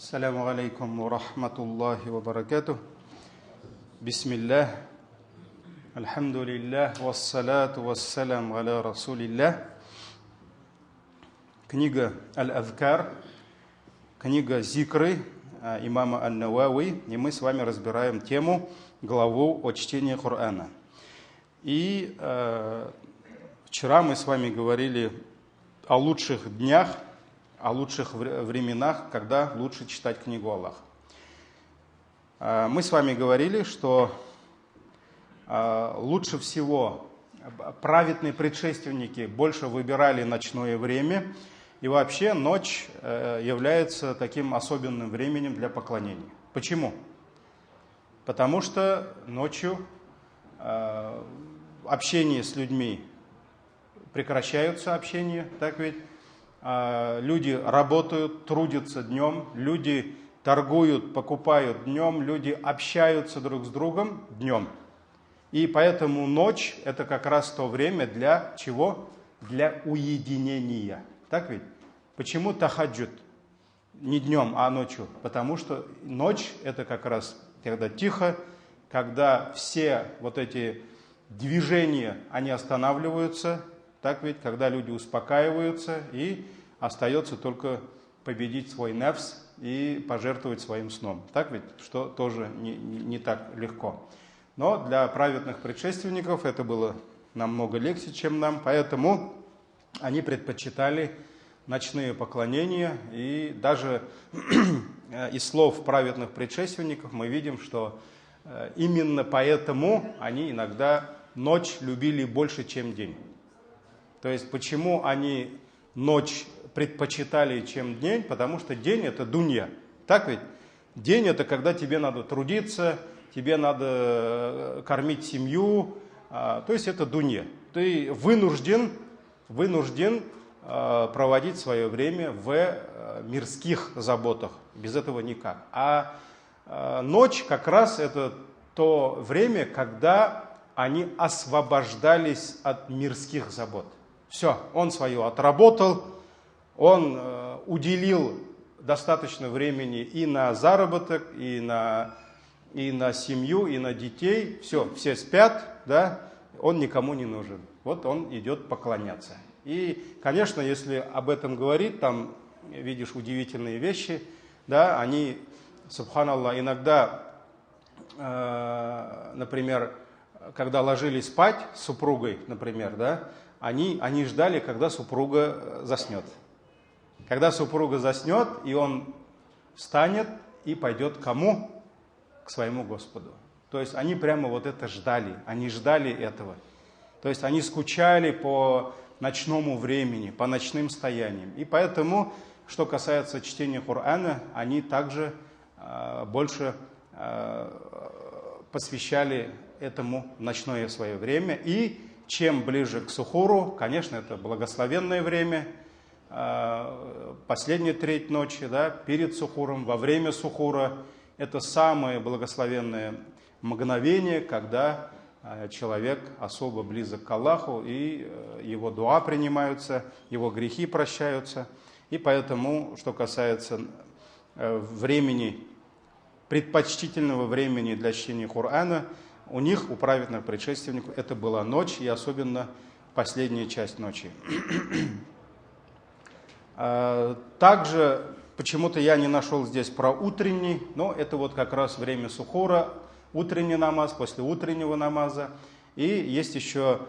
Ассаляму алейкум ва рахматуллахи ва баракатух. Бисмиллах. Альхамдулиллах. Вассалату вассалям аля расулиллах. Книга Аль-Азкар, книга Зикры имама Ан-Навави. И мы с вами разбираем тему, главу о чтении Корана. И вчера мы с вами говорили о лучших днях, о лучших временах, когда лучше читать книгу Аллаха. Мы с вами говорили, что лучше всего праведные предшественники больше выбирали ночное время, и вообще ночь является таким особенным временем для поклонения. Почему? Потому что ночью общение с людьми прекращаются, общение, так ведь? Люди работают, трудятся днем, люди торгуют, покупают днем, люди общаются друг с другом днем. И поэтому ночь – это как раз то время для чего? Для уединения. Так ведь? Почему тахаджуд? Не днем, а ночью. Потому что ночь – это как раз когда тихо, когда все вот эти движения, они останавливаются. Так ведь, когда люди успокаиваются, и остается только победить свой нефс и пожертвовать своим сном. Так ведь, что тоже не так легко. Но для праведных предшественников это было намного легче, чем нам, поэтому они предпочитали ночные поклонения. И даже из слов праведных предшественников мы видим, что именно поэтому они иногда ночь любили больше, чем день. То есть, почему они ночь предпочитали, чем день? Потому что день – это дунья. Так ведь? День – это когда тебе надо трудиться, тебе надо кормить семью. То есть, это дунья. Ты вынужден проводить свое время в мирских заботах. Без этого никак. А ночь как раз это то время, когда они освобождались от мирских забот. Все, он свое отработал, он уделил достаточно времени и на заработок, и на семью, и на детей. Все спят, да, он никому не нужен. Вот он идет поклоняться. И, конечно, если об этом говорить, там видишь удивительные вещи, да, они, субханаллах, иногда, например, когда ложились спать с супругой, например, да, они ждали, когда супруга заснет. Когда супруга заснет, и он встанет и пойдет к кому? К своему Господу. То есть они прямо вот это ждали, они ждали этого. То есть они скучали по ночному времени, по ночным стояниям. И поэтому, что касается чтения Корана, они также больше посвящали этому ночное свое время. И чем ближе к сухуру, конечно, это благословенное время, последняя треть ночи, да, перед сухуром, во время сухура, это самое благословенное мгновение, когда человек особо близок к Аллаху, и его дуа принимаются, его грехи прощаются. И поэтому, что касается времени, предпочтительного времени для чтения Корана, у них, у праведных предшественников, это была ночь, и особенно последняя часть ночи. Также почему-то я не нашел здесь про утренний, но это вот как раз время сухура, утренний намаз, после утреннего намаза. И есть еще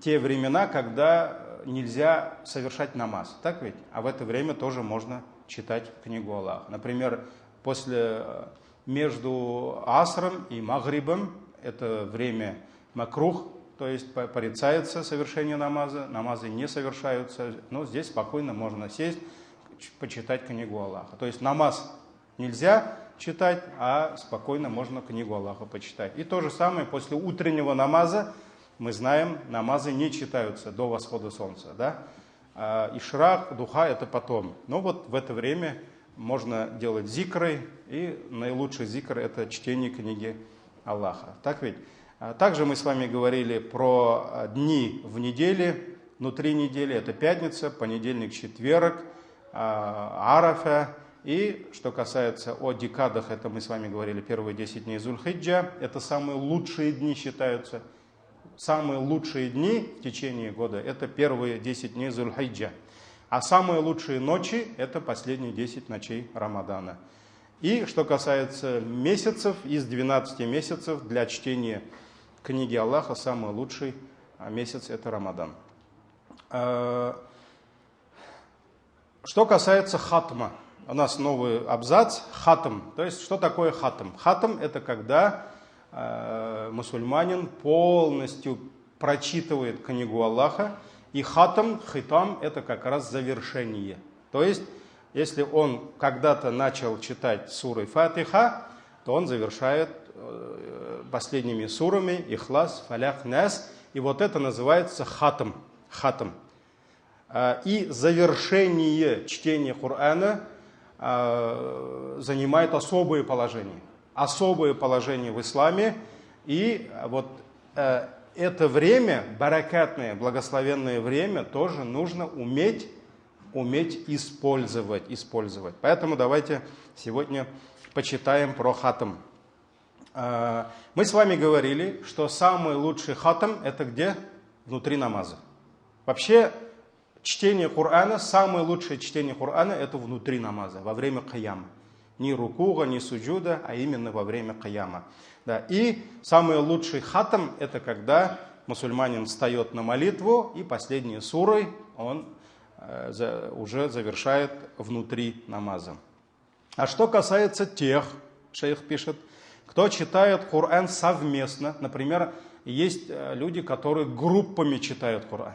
те времена, когда нельзя совершать намаз, так ведь? А в это время тоже можно читать книгу Аллаха. Например, между асром и магрибом, это время макрух, то есть порицается совершение намаза, намазы не совершаются, но здесь спокойно можно сесть, почитать книгу Аллаха. То есть намаз нельзя читать, а спокойно можно книгу Аллаха почитать. И то же самое после утреннего намаза, мы знаем, намазы не читаются до восхода солнца, да? Ишрак, духа – это потом. Но вот в это время можно делать зикры, и наилучший зикр – это чтение книги Аллаха. Так ведь? Также мы с вами говорили про дни в неделе, внутри недели. Это пятница, понедельник, четверг, Арафа, И что касается о декадах, это мы с вами говорили, первые 10 дней Зуль-Хиджа, это самые лучшие дни считаются. Самые лучшие дни в течение года – это первые 10 дней Зуль-Хиджа. А самые лучшие ночи – это последние 10 ночей Рамадана. И что касается месяцев, из 12 месяцев для чтения книги Аллаха самый лучший месяц – это Рамадан. Что касается хатма, у нас новый абзац – хатм. То есть, что такое хатм? Хатм – это когда мусульманин полностью прочитывает книгу Аллаха, и хатм, хитам – это как раз завершение. То есть, если он когда-то начал читать суры Фатиха, то он завершает последними сурами Ихлас, Фалях, Нас, и вот это называется хатм. Хатм. И завершение чтения Корана занимает особое положение. Особое положение в исламе. И вот это время, баракатное, благословенное время, тоже нужно уметь использовать. Поэтому давайте сегодня почитаем про хатм. Мы с вами говорили, что самый лучший хатм – это где? Внутри намаза. Вообще, чтение Корана, самое лучшее чтение Корана – это внутри намаза, во время кияма. Не рукуга, не суджуда, а именно во время кияма. Да. И самый лучший хатм – это когда мусульманин встает на молитву, и последние суры он уже завершает внутри намаза. А что касается тех, шейх пишет, кто читает Коран совместно, например, есть люди, которые группами читают Коран.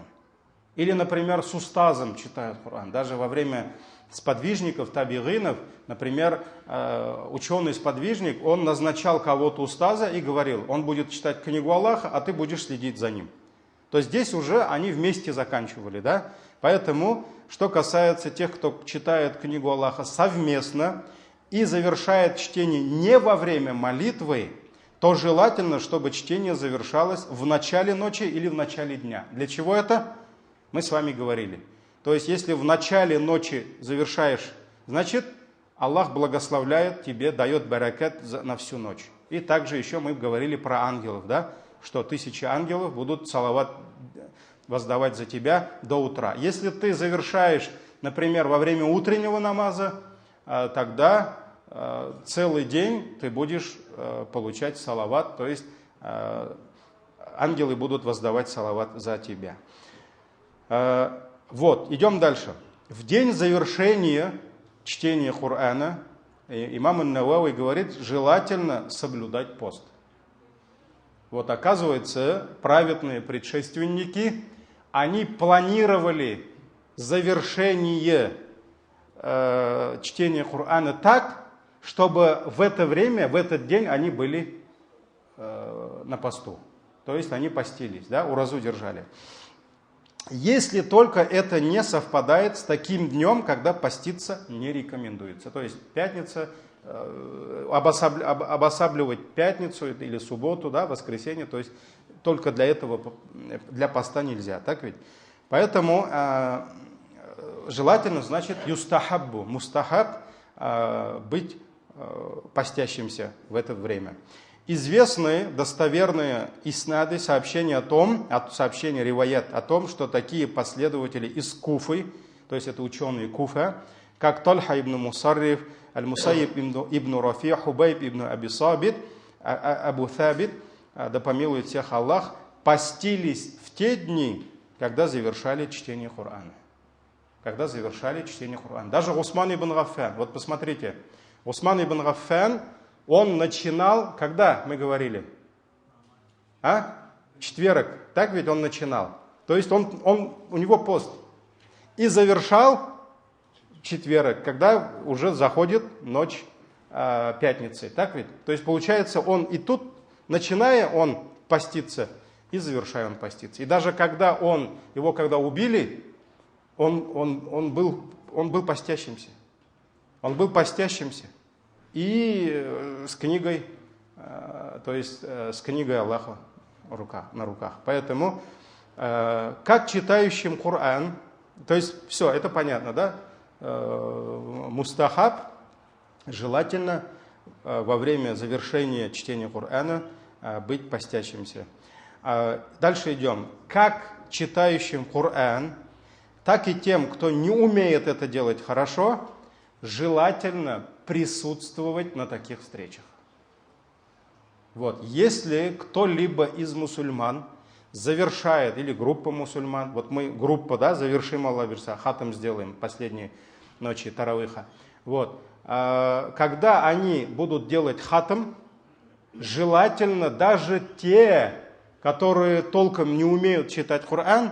Или, например, с устазом читают Коран. Даже во время сподвижников, табигинов, например, ученый-сподвижник, он назначал кого-то устаза и говорил, он будет читать книгу Аллаха, а ты будешь следить за ним. То есть здесь уже они вместе заканчивали, да? Поэтому, что касается тех, кто читает книгу Аллаха совместно и завершает чтение не во время молитвы, то желательно, чтобы чтение завершалось в начале ночи или в начале дня. Для чего это? Мы с вами говорили. То есть, если в начале ночи завершаешь, значит, Аллах благословляет тебе, дает баракат на всю ночь. И также еще мы говорили про ангелов, да? Что 1000 ангелов будут салават воздавать за тебя до утра. Если ты завершаешь, например, во время утреннего намаза, тогда целый день ты будешь получать салават, то есть ангелы будут воздавать салават за тебя. Вот, идем дальше. В день завершения чтения Корана имам ан-Навави говорит, желательно соблюдать пост. Вот оказывается, праведные предшественники, они планировали завершение чтения Корана так, чтобы в это время, в этот день они были на посту. То есть они постились, да, уразу держали. Если только это не совпадает с таким днем, когда поститься не рекомендуется. То есть пятница, обосабливать пятницу или субботу, да, воскресенье, то есть только для этого, для поста нельзя, так ведь? Поэтому желательно, значит, юстахаббу, мустахаб, быть постящимся в это время. Известные, достоверные иснады, сообщения риваят о том, что такие последователи из Куфы, то есть это ученые Куфа, как Тальха ибн Мусарриф, Аль-Мусайиб ибн Рафи, Хубайб ибн Аби Сабит, Абу Табит, да помилует всех Аллах, постились в те дни, когда завершали чтение Корана. Когда завершали чтение Корана. Даже Усман ибн Гаффан, вот посмотрите, Усман ибн Гаффан, он начинал, когда мы говорили? Четверг, так ведь он начинал. То есть у него пост. И завершал четверг, когда уже заходит ночь пятницы, так ведь? То есть получается, он и тут, начиная, он постится, и завершая он постится. И даже когда его когда убили, он был постящимся. Он был постящимся. И с книгой, то есть с книгой Аллаха на руках. Поэтому, как читающим Коран, то есть все, это понятно, да? Мустахаб, желательно во время завершения чтения Корана быть постящимся. Дальше идем. Как читающим Коран, так и тем, кто не умеет это делать хорошо, желательно присутствовать на таких встречах. Вот. Если кто-либо из мусульман завершает, или группа мусульман, вот мы группа, да, завершим Аллах верса, хатам сделаем последние ночи таравиха. Вот. Когда они будут делать хатам, желательно даже те, которые толком не умеют читать Коран,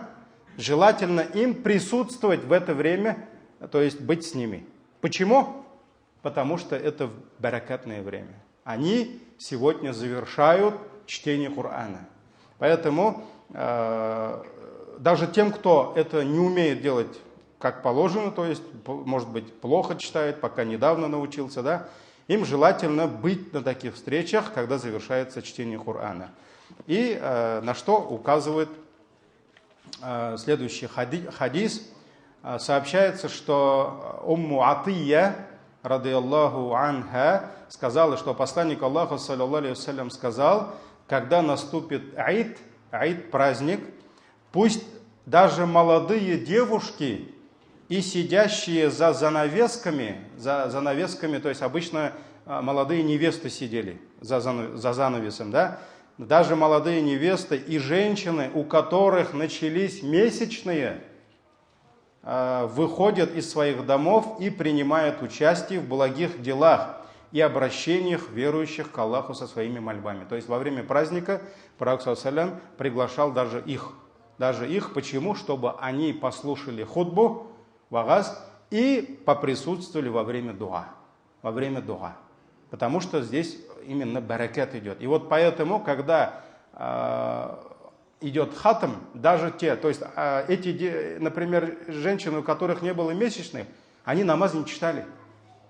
желательно им присутствовать в это время, то есть быть с ними. Почему? Потому что это баракатное время. Они сегодня завершают чтение Корана. Поэтому даже тем, кто это не умеет делать как положено, то есть, может быть, плохо читает, пока недавно научился, да, им желательно быть на таких встречах, когда завершается чтение Корана. И на что указывает следующий хадис. Сообщается, что Умму Атия, рады Аллаху анха, сказала, что посланник Аллаха, саллаллаху алейхи вассалям, сказал, когда наступит Аид, праздник, пусть даже молодые девушки и сидящие за занавесками, то есть обычно молодые невесты сидели за занавесом, да, даже молодые невесты и женщины, у которых начались месячные, выходят из своих домов и принимают участие в благих делах и обращениях верующих к Аллаху со своими мольбами. То есть во время праздника пророк саллаллаху приглашал даже их. Почему? Чтобы они послушали хутбу, вагаз, и поприсутствовали во время дуа. Потому что здесь именно баракат идет. И вот поэтому, когда идет хатам, даже те, то есть эти, например, женщины, у которых не было месячных, они намаз не читали.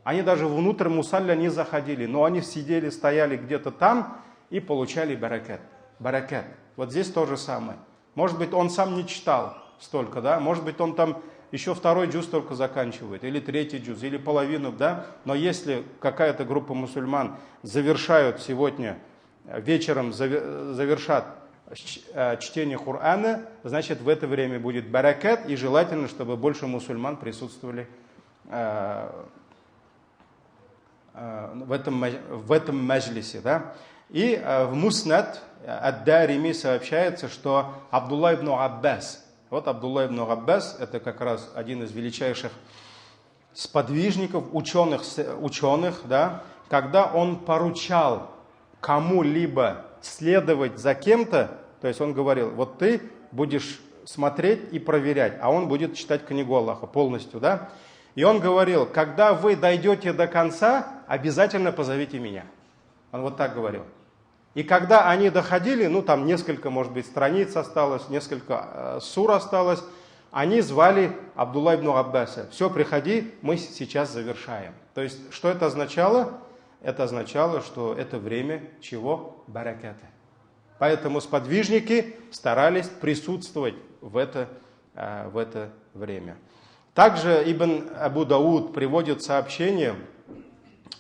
Они даже внутрь мусалля не заходили, но они сидели, стояли где-то там и получали баракат. Вот здесь то же самое. Может быть, он сам не читал столько, да? Может быть, он там еще второй джуз только заканчивает, или третий джуз, или половину, да? Но если какая-то группа мусульман завершают сегодня, вечером завершат чтение Корана, значит, в это время будет баракат, и желательно, чтобы больше мусульман присутствовали в этом маджлисе, да? И в Муснад ад-Дарими сообщается, что Абдулла ибн Аббас, вот Абдулла ибн Аббас, это как раз один из величайших сподвижников, ученых, да, когда он поручал кому-либо следовать за кем-то, то есть он говорил, вот ты будешь смотреть и проверять, а он будет читать книгу Аллаха полностью, да. И он говорил, когда вы дойдете до конца, обязательно позовите меня. Он вот так говорил. И когда они доходили, ну там несколько, может быть, страниц осталось, несколько сур осталось, они звали Абдулла ибн Аббаса. Все, приходи, мы сейчас завершаем. То есть, что это означало? Это означало, что это время чего? Бараката. Поэтому сподвижники старались присутствовать в это время. Также Ибн Абу Дауд приводит сообщение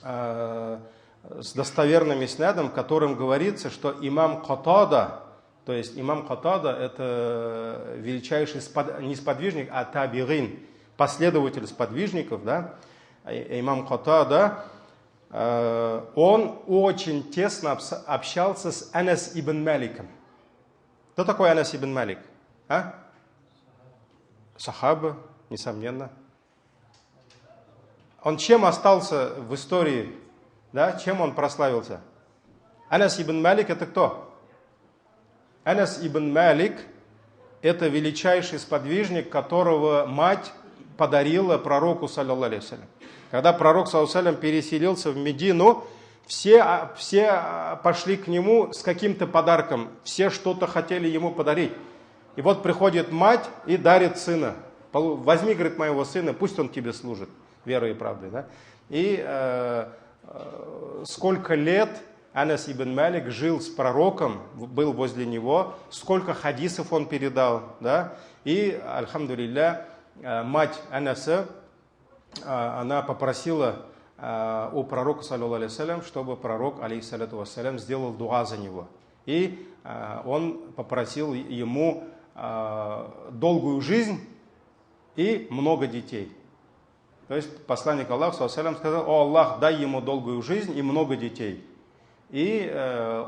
с достоверным иснадом, в котором говорится, что имам Катада, то есть имам Катада это величайший не сподвижник, а табигин, последователь сподвижников, да? Имам Катада, он очень тесно общался с Анас ибн Маликом. Кто такой Анас ибн Малик? Сахаба, несомненно. Он чем остался в истории? Да, чем он прославился? Анас ибн Малик это кто? Анас ибн Малик это величайший сподвижник, которого мать подарила пророку, саллаллаху алейхи вассалям. Когда пророк, саллаллаху алейхи вассалям, переселился в Медину, все пошли к нему с каким-то подарком, все что-то хотели ему подарить. И вот приходит мать и дарит сына. Возьми, говорит, моего сына, пусть он тебе служит верой и правдой. Да? И сколько лет Анас ибн Малик жил с пророком, был возле него, сколько хадисов он передал. Да? И, альхамдулилля, мать Анаса, она попросила у пророка, саллаллаху алейхи вассалям, чтобы пророк, алейхиссаляту вассалям, сделал дуа за него. И он попросил ему долгую жизнь и много детей. То есть посланник Аллаха, саллаллаху алейхи вассалям, сказал: «О Аллах, дай ему долгую жизнь и много детей». И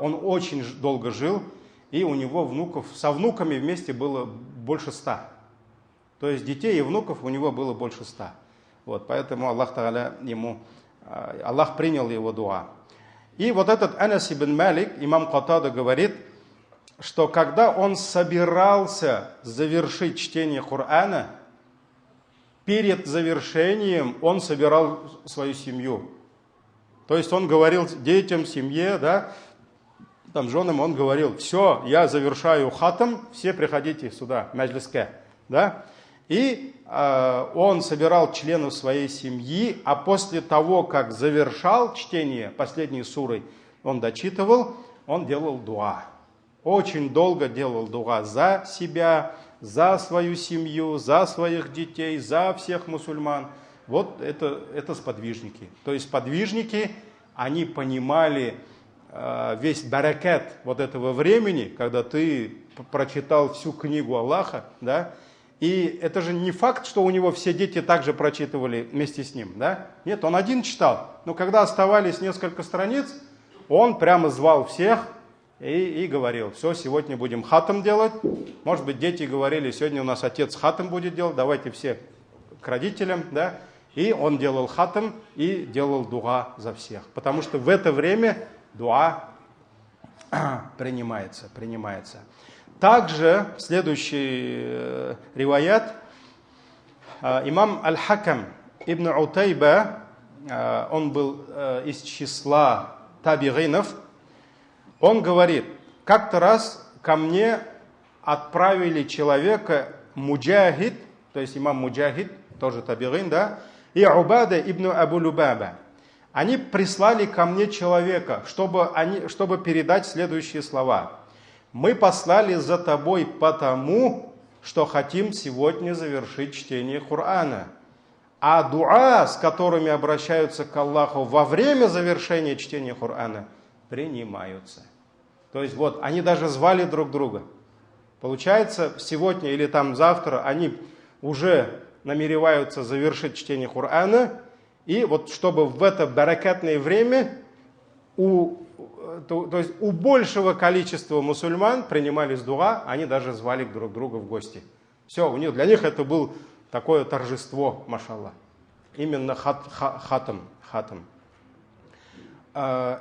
он очень долго жил, и у него внуков, со внуками вместе было больше 100. То есть детей и внуков у него было больше 100. Вот, поэтому Аллах принял его дуа. И вот этот Анас ибн Малик, имам Катада, говорит, что когда он собирался завершить чтение Корана, перед завершением он собирал свою семью. То есть он говорил детям, семье, да, там женам, он говорил: все, я завершаю хатам, все приходите сюда, маджлиске, да. И он собирал членов своей семьи, а после того, как завершал чтение последней суры, он дочитывал, он делал дуа. Очень долго делал дуа за себя, за свою семью, за своих детей, за всех мусульман. Вот это сподвижники. То есть сподвижники, они понимали весь баракат вот этого времени, когда ты прочитал всю книгу Аллаха, да. И это же не факт, что у него все дети также прочитывали вместе с ним, да? Нет, он один читал. Но когда оставались несколько страниц, он прямо звал всех и говорил: все, сегодня будем хатам делать. Может быть, дети говорили: сегодня у нас отец хатам будет делать, давайте все к родителям, да? И он делал хатам и делал дуа за всех. Потому что в это время дуа принимается. Также следующий риваят, имам Аль-Хакам ибн Утайба, он был из числа табигинов, он говорит: как-то раз ко мне отправили человека Муджахид, то есть имам Муджахид, тоже табигин, да, и Убада ибн Абу Любаба. Они прислали ко мне человека, чтобы передать следующие слова: мы послали за тобой потому, что хотим сегодня завершить чтение Корана. А дуа, с которыми обращаются к Аллаху во время завершения чтения Корана, принимаются. То есть вот, они даже звали друг друга. Получается, сегодня или там завтра они уже намереваются завершить чтение Корана. И вот чтобы в это баракатное время то есть у большего количества мусульман принимались дуа, они даже звали друг друга в гости. Все, для них это было такое торжество, машаллах. Именно хатам.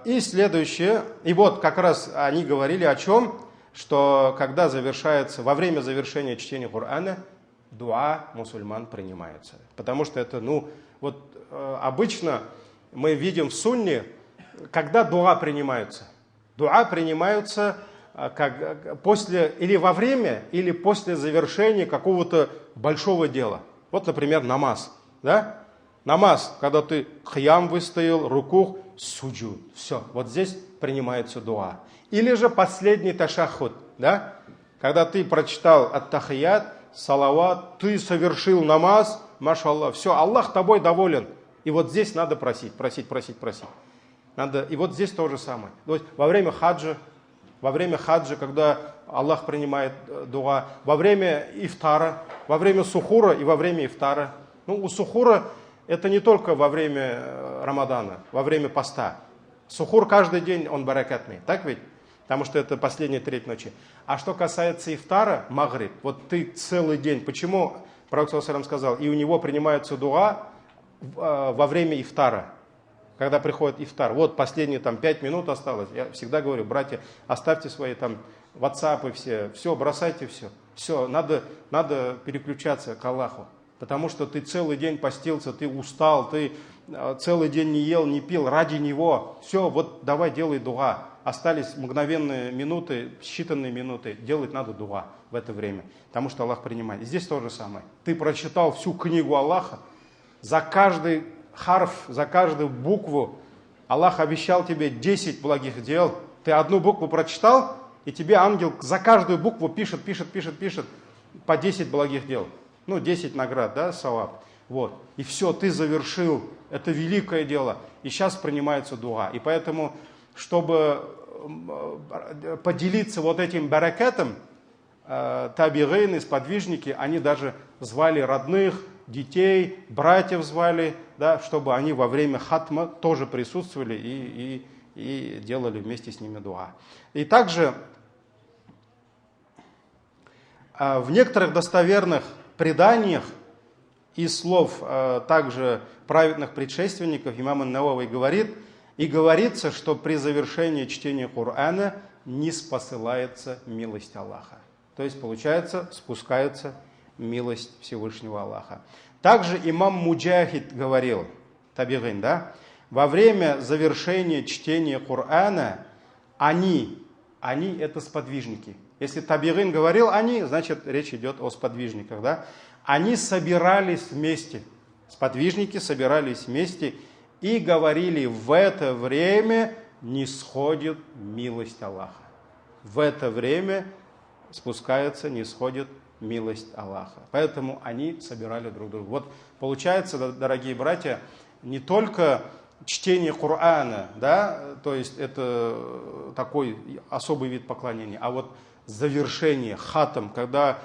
И следующее, и вот как раз они говорили о чем, что когда во время завершения чтения Корана, дуа мусульман принимается. Потому что это, обычно мы видим в сунне, когда дуа принимаются. Дуа принимаются после, или во время, или после завершения какого-то большого дела. Вот, например, намаз. Да? Намаз, когда ты хьям выстоял, рукух, суджуд. Все, вот здесь принимается дуа. Или же последний ташаххуд. Да? Когда ты прочитал ат-тахият, салават, ты совершил намаз, машаллах, все, Аллах тобой доволен. И вот здесь надо просить. И вот здесь то же самое. То есть во время хаджа, когда Аллах принимает дуа, во время ифтара, во время сухура и во время ифтара. У сухура это не только во время Рамадана, во время поста. Сухур каждый день, он баракатный, так ведь? Потому что это последняя треть ночи. А что касается ифтара, магриб, вот ты целый день. Почему пророк саллаллаху алейхи ва саллям сказал: и у него принимаются дуа во время ифтара? Когда приходит ифтар, вот последние 5 минут осталось, я всегда говорю: братья, оставьте свои ватсапы все, бросайте все, надо переключаться к Аллаху, потому что ты целый день постился, ты устал, ты целый день не ел, не пил ради Него, все, вот давай делай дуа, остались мгновенные минуты, считанные минуты, делать надо дуа в это время, потому что Аллах принимает. И здесь то же самое, ты прочитал всю книгу Аллаха, за каждый харф, за каждую букву Аллах обещал тебе 10 благих дел. Ты одну букву прочитал, и тебе ангел за каждую букву пишет по 10 благих дел. 10 наград, да, саваб. Вот. И все, ты завершил, это великое дело. И сейчас принимается дуа. И поэтому, чтобы поделиться вот этим баракатом, табигейны, сподвижники, они даже звали родных, детей, братьев звали, да, чтобы они во время хатма тоже присутствовали и делали вместе с ними дуа. И также в некоторых достоверных преданиях из слов также праведных предшественников имам ан-Навави говорит, и говорится, что при завершении чтения Корана ниспосылается милость Аллаха. То есть, получается, спускается милость Всевышнего Аллаха. Также имам Муджахид говорил, табигин, да, во время завершения чтения Корана они это сподвижники. Если табигин говорил они, значит речь идет о сподвижниках, да. Они собирались вместе, сподвижники собирались вместе и говорили, в это время нисходит милость Аллаха. В это время спускается, нисходит милость Аллаха. Поэтому они собирали друг друга. Вот получается, дорогие братья, не только чтение Корана, да, то есть это такой особый вид поклонения, а вот завершение, хатам, когда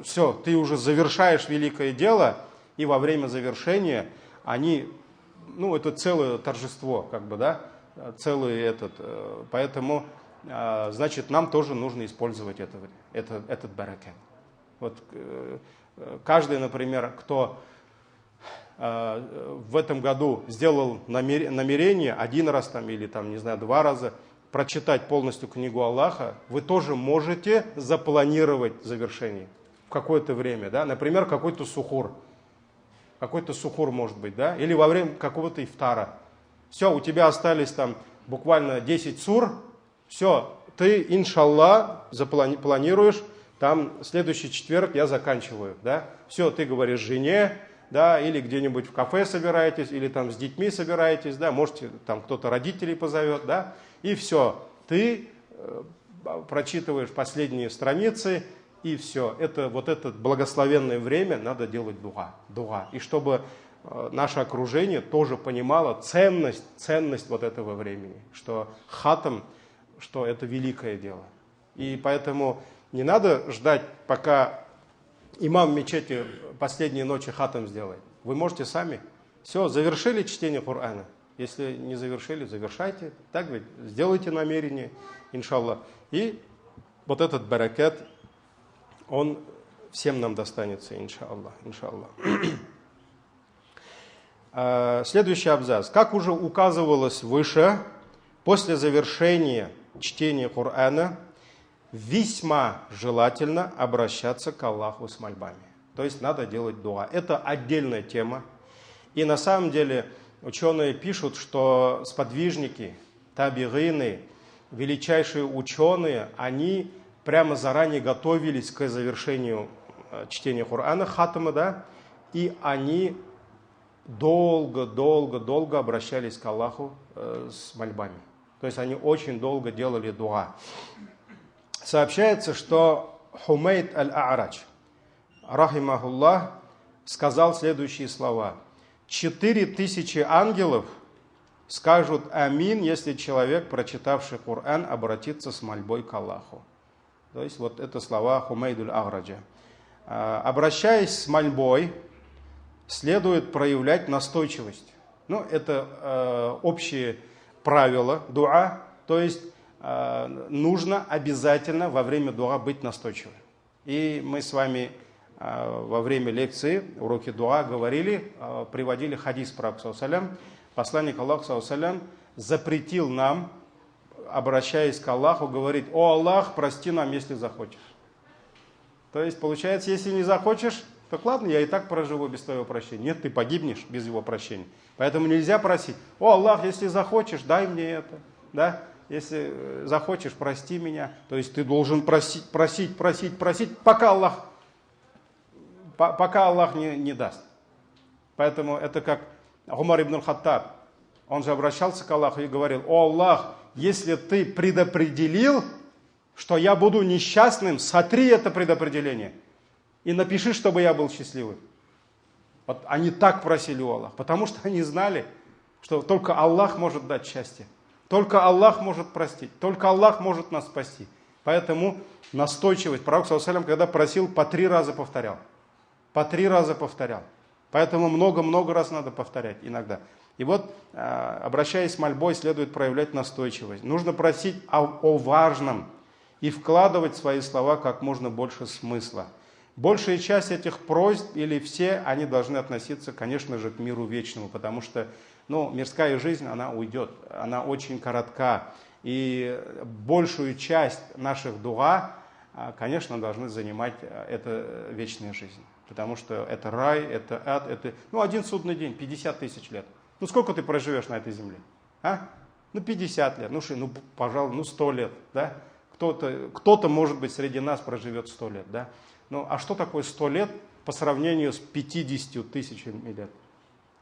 все, ты уже завершаешь великое дело, и во время завершения они, это целое торжество, как бы, да, поэтому, значит, нам тоже нужно использовать этот баракат. Вот каждый, например, кто в этом году сделал намерение один раз там, или там, не знаю, 2 раза прочитать полностью книгу Аллаха, вы тоже можете запланировать завершение в какое-то время, да, например, какой-то сухур может быть, да, или во время какого-то ифтара. Все, у тебя остались там буквально 10 сур, все, ты, иншаллах, запланируешь, там следующий четверг я заканчиваю, да, все, ты говоришь жене, да, или где-нибудь в кафе собираетесь, или там с детьми собираетесь, да, можете, там кто-то родителей позовет, да, и все, ты прочитываешь последние страницы, и все, вот это благословенное время надо делать дуа. И чтобы наше окружение тоже понимало ценность вот этого времени, что хатам, что это великое дело. И поэтому не надо ждать, пока имам в мечети последние ночи хатам сделает. Вы можете сами. Все, завершили чтение Корана. Если не завершили, завершайте. Так ведь сделайте намерение, иншаллах. И вот этот баракат, он всем нам достанется, иншаллах. Следующий абзац. Как уже указывалось выше, после завершения чтения Корана весьма желательно обращаться к Аллаху с мольбами. То есть надо делать дуа. Это отдельная тема. И на самом деле ученые пишут, что сподвижники, табигины, величайшие ученые, они прямо заранее готовились к завершению чтения Корана, хатама, да, и они долго обращались к Аллаху с мольбами. То есть они очень долго делали дуа. Сообщается, что Хумейд аль-А'радж, рахимахуллах, сказал следующие слова. 4000 ангелов скажут амин, если человек, прочитавший Коран, обратится с мольбой к Аллаху. То есть вот это слова Хумейд аль-А'раджа. Обращаясь с мольбой, следует проявлять настойчивость. Это общее правило дуа, то есть нужно обязательно во время дуа быть настойчивым. И мы с вами во время лекции, уроки дуа, приводили хадис пророка саллаллаху алейхи ва саллям. Посланник Аллаха саллаллаху алейхи ва саллям запретил нам, обращаясь к Аллаху, говорить: «О Аллах, прости нам, если захочешь». То есть, получается, если не захочешь, так ладно, я и так проживу без твоего прощения. Нет, ты погибнешь без его прощения. Поэтому нельзя просить: «О Аллах, если захочешь, дай мне это». Да? Если захочешь, прости меня. То есть ты должен просить, пока Аллах не даст. Поэтому это как Умар ибн аль-Хаттаб. Он же обращался к Аллаху и говорил: «О Аллах, если ты предопределил, что я буду несчастным, сотри это предопределение и напиши, чтобы я был счастливым». Вот они так просили у Аллаха, потому что они знали, что только Аллах может дать счастье. Только Аллах может простить, только Аллах может нас спасти. Поэтому настойчивость. Пророк, ﷺ, когда просил, по 3 раза повторял. По 3 раза повторял. Поэтому много-много раз надо повторять иногда. И вот, обращаясь с мольбой, следует проявлять настойчивость. Нужно просить о важном и вкладывать в свои слова как можно больше смысла. Большая часть этих просьб, или все, они должны относиться, конечно же, к миру вечному, потому что мирская жизнь, она уйдет, она очень коротка. И большую часть наших дуа, конечно, должны занимать эта вечная жизнь. Потому что это рай, это ад, это один судный день, 50 тысяч лет. Сколько ты проживешь на этой земле? 50 лет, пожалуй, 100 лет, да? Кто-то, может быть, среди нас проживет 100 лет, да? А что такое 100 лет по сравнению с 50 тысячами лет?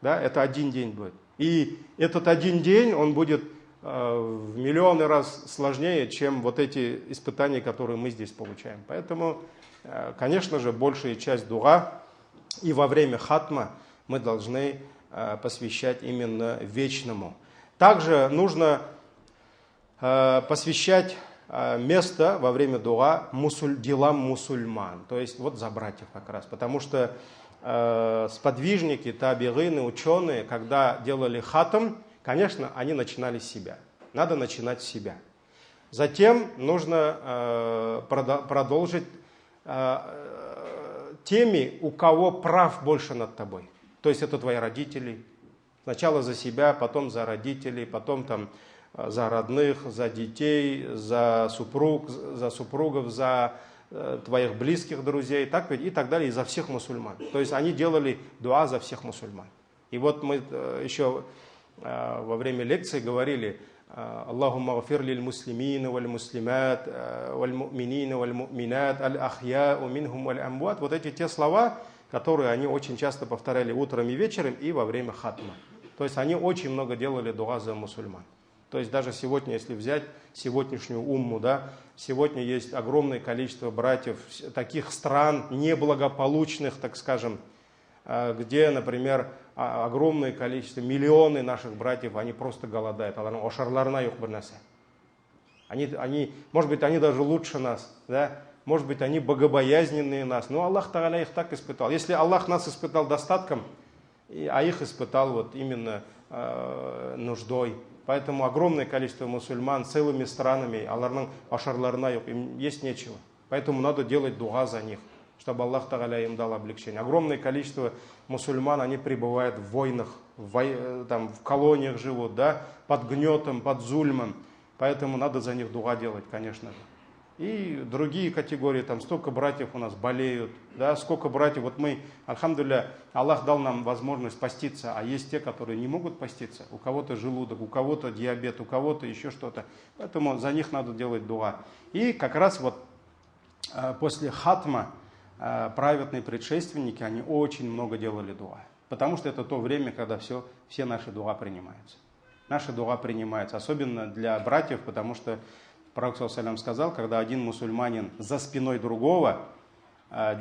Да? Это один день будет. И этот один день, он будет в миллионы раз сложнее, чем вот эти испытания, которые мы здесь получаем. Поэтому, конечно же, большая часть дуа и во время хатма мы должны посвящать именно вечному. Также нужно посвящать место во время дуа делам мусульман, то есть вот за братьев как раз, потому что сподвижники, табигины, ученые, когда делали хатм, конечно, они начинали с себя. Надо начинать с себя. Затем нужно продолжить теми, у кого прав больше над тобой. То есть это твои родители. Сначала за себя, потом за родителей, потом за родных, за детей, за супругов, за твоих близких друзей, и так далее, и за всех мусульман. То есть они делали дуа за всех мусульман. И вот мы еще во время лекции говорили: Аллахумма гафир лиль муслимин валь муслимат, валь му'минин валь му'минат, аль ахьяу минхум валь амват. Вот эти те слова, которые они очень часто повторяли утром и вечером и во время хатма. То есть они очень много делали дуа за мусульман. То есть даже сегодня, если взять сегодняшнюю умму, да, сегодня есть огромное количество братьев таких стран неблагополучных, так скажем, где, например, огромное количество, миллионы наших братьев, они просто голодают. Они, может быть, они даже лучше нас, да? Может быть, они богобоязненные нас, но Аллах Тааля их так испытал. Если Аллах нас испытал достатком, а их испытал вот именно нуждой. Поэтому огромное количество мусульман целыми странами, Аллахның ашарларына им есть нечего. Поэтому надо делать дуа за них, чтобы Аллах Тааля им дал облегчение. Огромное количество мусульман, они пребывают в войнах, в колониях живут, да, под гнетом, под зульмом. Поэтому надо за них дуа делать, конечно же. И другие категории, столько братьев у нас болеют, да, сколько братьев, вот мы, альхамдулилля, Аллах дал нам возможность поститься, а есть те, которые не могут поститься, у кого-то желудок, у кого-то диабет, у кого-то еще что-то, поэтому за них надо делать дуа. И как раз вот после хатма праведные предшественники, они очень много делали дуа, потому что это то время, когда все наши дуа принимаются. Наши дуа принимаются, особенно для братьев, потому что Пророк ﷺ сказал, когда один мусульманин за спиной другого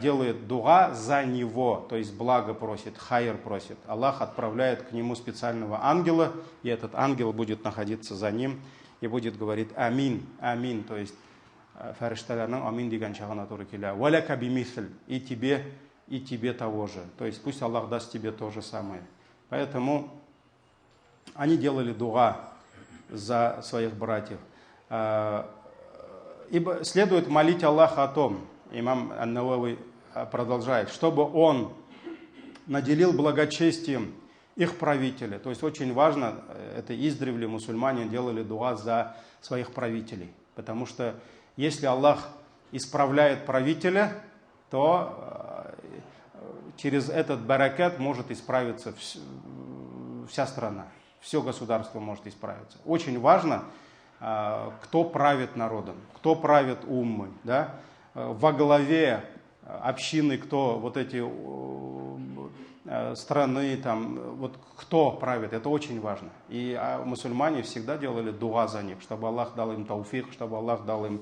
делает дуа за него, то есть благо просит, хайр просит, Аллах отправляет к нему специального ангела, и этот ангел будет находиться за ним и будет говорить амин, амин, то есть фаришталарның амин деген чағына туры келә, валяка бимисль, и тебе того же, то есть пусть Аллах даст тебе то же самое. Поэтому они делали дуа за своих братьев. Ибо следует молить Аллаха о том, имам Ан-Навави продолжает, чтобы он наделил благочестием их правителя. То есть очень важно, это издревле мусульмане делали дуа за своих правителей. Потому что если Аллах исправляет правителя, то через этот баракат может исправиться вся страна, все государство может исправиться. Очень важно, кто правит народом, кто правит уммой, да? Во главе общины, кто вот эти страны, вот кто правит, это очень важно. И мусульмане всегда делали дуа за них, чтобы Аллах дал им тауфик, чтобы Аллах дал им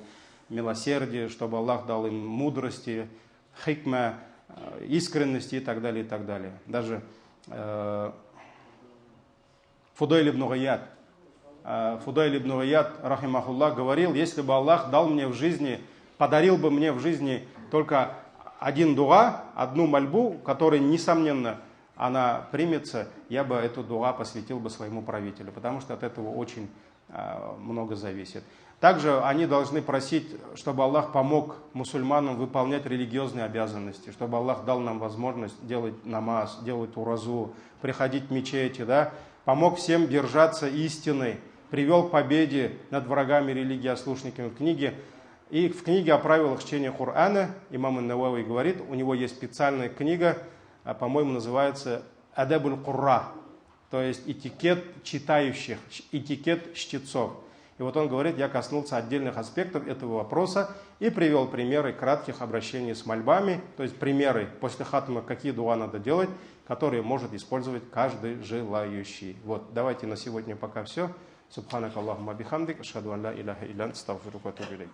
милосердие, чтобы Аллах дал им мудрости, хикма, искренности и так далее, и так далее. Даже Фудайль ибн Гаяд, рахимахуллах, говорил, если бы Аллах дал мне в жизни, подарил бы мне в жизни только один дуа, одну мольбу, которая, несомненно, она примется, я бы эту дуа посвятил бы своему правителю, потому что от этого очень много зависит. Также они должны просить, чтобы Аллах помог мусульманам выполнять религиозные обязанности, чтобы Аллах дал нам возможность делать намаз, делать уразу, приходить в мечети, да? Помог всем держаться истины, привел к победе над врагами религии, ослушниками в книге. И в книге о правилах чтения Корана имам ан-Навави говорит, у него есть специальная книга, по-моему, называется «Адабуль Курра», то есть этикет читающих, этикет чтецов. И вот он говорит, я коснулся отдельных аспектов этого вопроса и привел примеры кратких обращений с мольбами, то есть примеры после хатма, какие дуа надо делать, которые может использовать каждый желающий. Вот, давайте на сегодня пока все. Субханак Аллахумма бихамдик, ашхаду ан ла иляха илля анта, астагфирука ва атубу илейк.